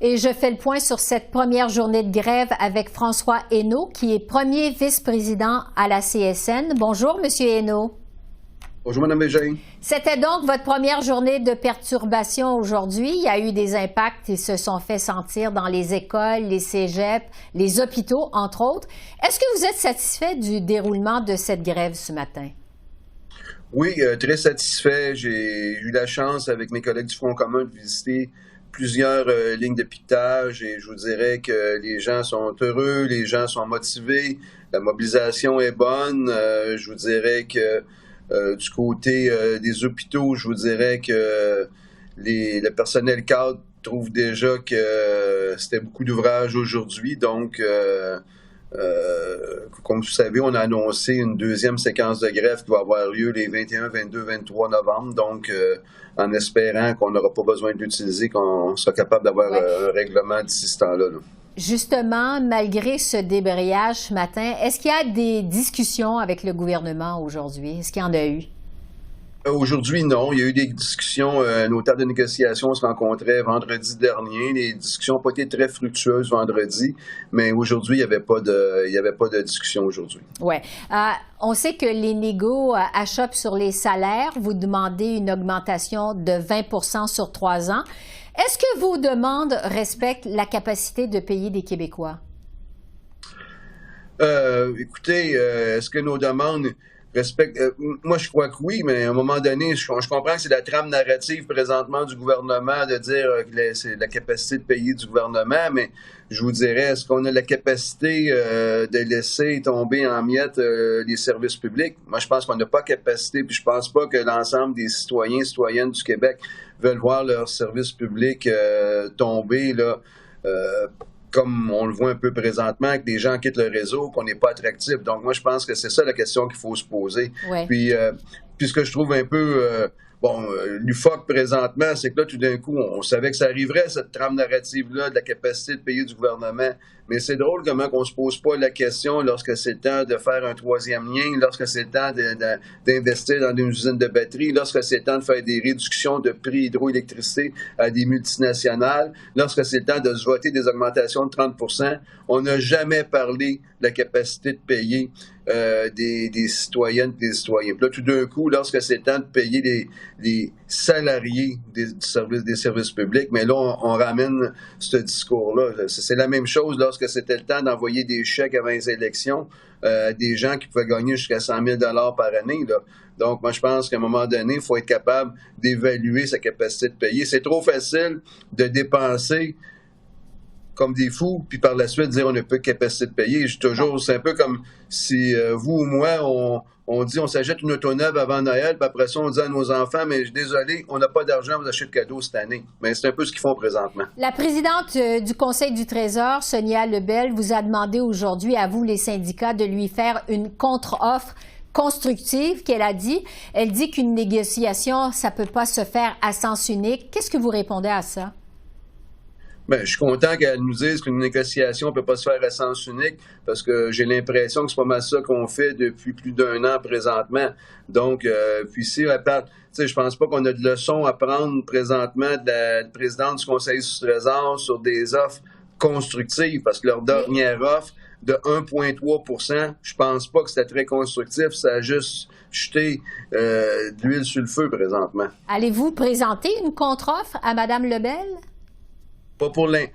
Et je fais le point sur cette première journée de grève avec François Hainaut, qui est premier vice-président à la CSN. Bonjour, Monsieur Hainaut. Bonjour, Mme Bégin. C'était donc votre première journée de perturbation aujourd'hui. Il y a eu des impacts qui se sont fait sentir dans les écoles, les cégeps, les hôpitaux, entre autres. Est-ce que vous êtes satisfait du déroulement de cette grève ce matin? Oui, très satisfait. J'ai eu la chance, avec mes collègues du Front commun, de visiter plusieurs lignes de piquetage et je vous dirais que les gens sont heureux, les gens sont motivés, la mobilisation est bonne. Je vous dirais que du côté des hôpitaux, je vous dirais que le personnel cadre trouve déjà que c'était beaucoup d'ouvrages aujourd'hui. Donc, comme vous savez, on a annoncé une deuxième séquence de grève qui va avoir lieu les 21, 22, 23 novembre. Donc, en espérant qu'on n'aura pas besoin de l'utiliser, qu'on sera capable d'avoir un règlement d'ici ce temps-là. Justement, malgré ce débrayage ce matin, est-ce qu'il y a des discussions avec le gouvernement aujourd'hui? Est-ce qu'il y en a eu? Aujourd'hui, non. Il y a eu des discussions. Nos tables de négociation se rencontraient vendredi dernier. Les discussions n'ont pas été très fructueuses vendredi, mais aujourd'hui, il n'y avait pas de discussion aujourd'hui. Oui. On sait que les négos achoppent sur les salaires. Vous demandez une augmentation de 20 sur 3 ans. Est-ce que vos demandes respectent la capacité de payer des Québécois? Écoutez, est-ce que nos demandes respectent... moi, je crois que oui, mais à un moment donné, je comprends que c'est la trame narrative présentement du gouvernement de dire que c'est la capacité de payer du gouvernement, mais je vous dirais, est-ce qu'on a la capacité de laisser tomber en miettes les services publics? Moi, je pense qu'on n'a pas capacité, puis je pense pas que l'ensemble des citoyens et citoyennes du Québec veulent voir leurs services publics tomber, là, comme on le voit un peu présentement, que des gens quittent le réseau, qu'on n'est pas attractif. Donc, moi, je pense que c'est ça la question qu'il faut se poser. Ouais. Puis ce que je trouve un peu... l'UFOC présentement, c'est que là, tout d'un coup, on savait que ça arriverait, cette trame narrative-là de la capacité de payer du gouvernement. Mais c'est drôle comment on ne se pose pas la question lorsque c'est le temps de faire un troisième lien, lorsque c'est le temps d'investir dans une usine de batterie, lorsque c'est le temps de faire des réductions de prix hydroélectricité à des multinationales, lorsque c'est le temps de se voter des augmentations de 30 %. On n'a jamais parlé de la capacité de payer des citoyennes et des citoyens. Puis là, tout d'un coup, lorsque c'est le temps de payer les salariés des services publics, mais là, on ramène ce discours-là. C'est la même chose lorsque c'était le temps d'envoyer des chèques avant les élections, des gens qui pouvaient gagner jusqu'à 100 000 $ par année, là. Donc, moi, je pense qu'à un moment donné, il faut être capable d'évaluer sa capacité de payer. C'est trop facile de dépenser comme des fous, puis par la suite dire on n'a pas de capacité de payer. C'est un peu comme si vous ou moi, on dit on s'achète une auto neuve avant Noël, puis après ça, on dit à nos enfants, mais désolé, on n'a pas d'argent, on vous achète de cadeaux cette année. Mais c'est un peu ce qu'ils font présentement. La présidente du Conseil du Trésor, Sonia Lebel, vous a demandé aujourd'hui, à vous les syndicats, de lui faire une contre-offre constructive qu'elle a dit. Elle dit qu'une négociation, ça ne peut pas se faire à sens unique. Qu'est-ce que vous répondez à ça? Bien, je suis content qu'elle nous dise qu'une négociation ne peut pas se faire à sens unique parce que j'ai l'impression que c'est pas mal ça qu'on fait depuis plus d'1 an présentement. Donc, puis si elle parle, tu sais, je pense pas qu'on a de leçons à prendre présentement de la présidente du Conseil du Trésor sur des offres constructives parce que leur dernière offre de 1,3 %, je pense pas que c'était très constructif. Ça a juste jeté de l'huile sur le feu présentement. Allez-vous présenter une contre-offre à Mme Lebel? Pas pour l'un.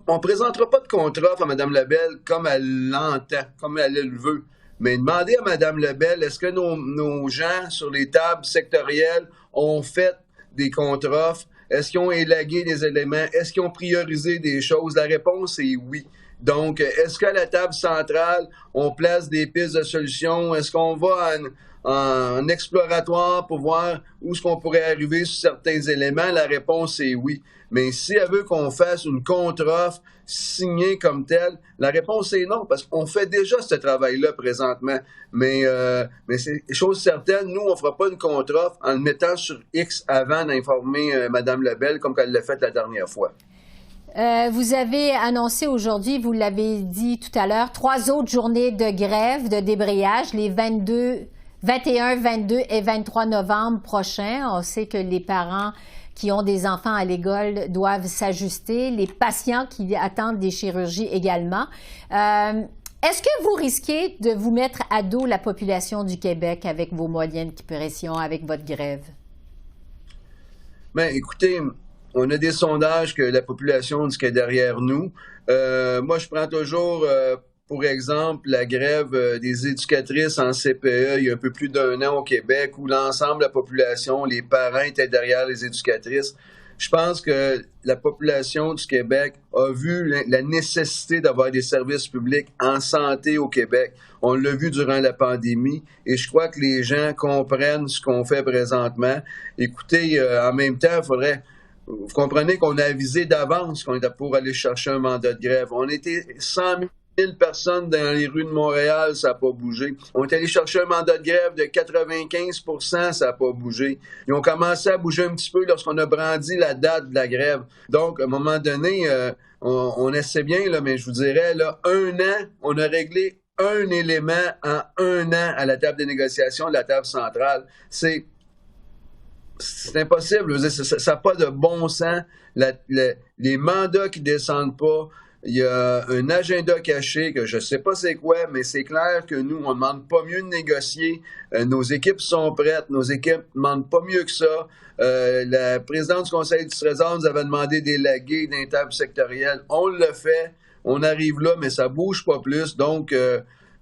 On présentera pas de contre-offre à Mme Lebel comme elle l'entend, comme elle le veut. Mais demandez à Mme Lebel, est-ce que nos gens sur les tables sectorielles ont fait des contre-offres? Est-ce qu'ils ont élagué des éléments? Est-ce qu'ils ont priorisé des choses? La réponse est oui. Donc, est-ce qu'à la table centrale, on place des pistes de solutions? Est-ce qu'on va en exploratoire pour voir où est-ce qu'on pourrait arriver sur certains éléments? La réponse est oui. Mais si elle veut qu'on fasse une contre-offre signée comme telle, la réponse est non, parce qu'on fait déjà ce travail-là présentement. Mais c'est chose certaine, nous, on ne fera pas une contre-offre en le mettant sur X avant d'informer Mme Lebel comme elle l'a fait la dernière fois. Vous avez annoncé aujourd'hui, vous l'avez dit tout à l'heure, 3 autres journées de grève, de débrayage, les 21, 22 et 23 novembre prochains. On sait que les parents qui ont des enfants à l'école doivent s'ajuster, les patients qui attendent des chirurgies également. Est-ce que vous risquez de vous mettre à dos la population du Québec avec vos moyennes pressions, avec votre grève? Bien, écoutez, on a des sondages que la population dit qu'elle est derrière nous. Moi, je prends toujours, pour exemple, la grève des éducatrices en CPE il y a un peu plus d'1 an au Québec, où l'ensemble de la population, les parents étaient derrière les éducatrices. Je pense que la population du Québec a vu la nécessité d'avoir des services publics en santé au Québec. On l'a vu durant la pandémie et je crois que les gens comprennent ce qu'on fait présentement. Écoutez, en même temps, vous comprenez qu'on a avisé d'avance qu'on était pour aller chercher un mandat de grève. On était 100 000 personnes dans les rues de Montréal, ça n'a pas bougé. On est allé chercher un mandat de grève de 95 %, ça n'a pas bougé. Ils ont commencé à bouger un petit peu lorsqu'on a brandi la date de la grève. Donc, à un moment donné, on essaie bien, là, mais je vous dirais, là, 1 an, on a réglé un élément en 1 an à la table des négociations de la table centrale. C'est impossible. Ça n'a pas de bon sens. Les mandats qui ne descendent pas, il y a un agenda caché que je ne sais pas c'est quoi, mais c'est clair que nous, on ne demande pas mieux de négocier. Nos équipes sont prêtes. Nos équipes ne demandent pas mieux que ça. La présidente du Conseil du Trésor nous avait demandé d'élaguer d'un table sectorielle. On le fait. On arrive là, mais ça ne bouge pas plus. Donc,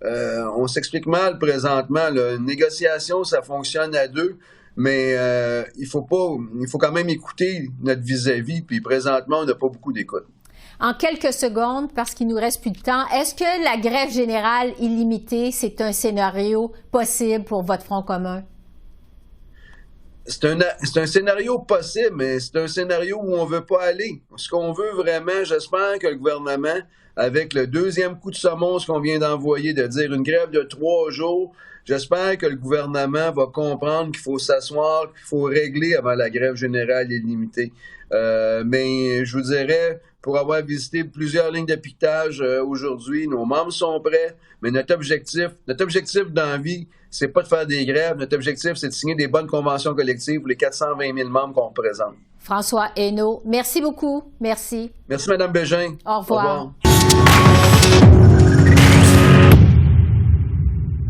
on s'explique mal présentement. Là. Une négociation, ça fonctionne à deux. Mais il faut quand même écouter notre vis-à-vis, puis présentement, on n'a pas beaucoup d'écoute. En quelques secondes, parce qu'il nous reste plus de temps, est-ce que la grève générale illimitée, c'est un scénario possible pour votre Front commun? C'est un scénario possible, mais c'est un scénario où on ne veut pas aller. Ce qu'on veut vraiment, j'espère que le gouvernement, avec le deuxième coup de semonce qu'on vient d'envoyer, de dire une grève de 3 jours, j'espère que le gouvernement va comprendre qu'il faut s'asseoir, qu'il faut régler avant la grève générale illimitée. Mais je vous dirais, pour avoir visité plusieurs lignes de piquetage aujourd'hui, nos membres sont prêts, mais notre objectif dans la vie, c'est pas de faire des grèves. Notre objectif, c'est de signer des bonnes conventions collectives pour les 420 000 membres qu'on représente. François Hainaut, merci beaucoup. Merci. Merci, Mme Bégin. Au revoir. Au revoir.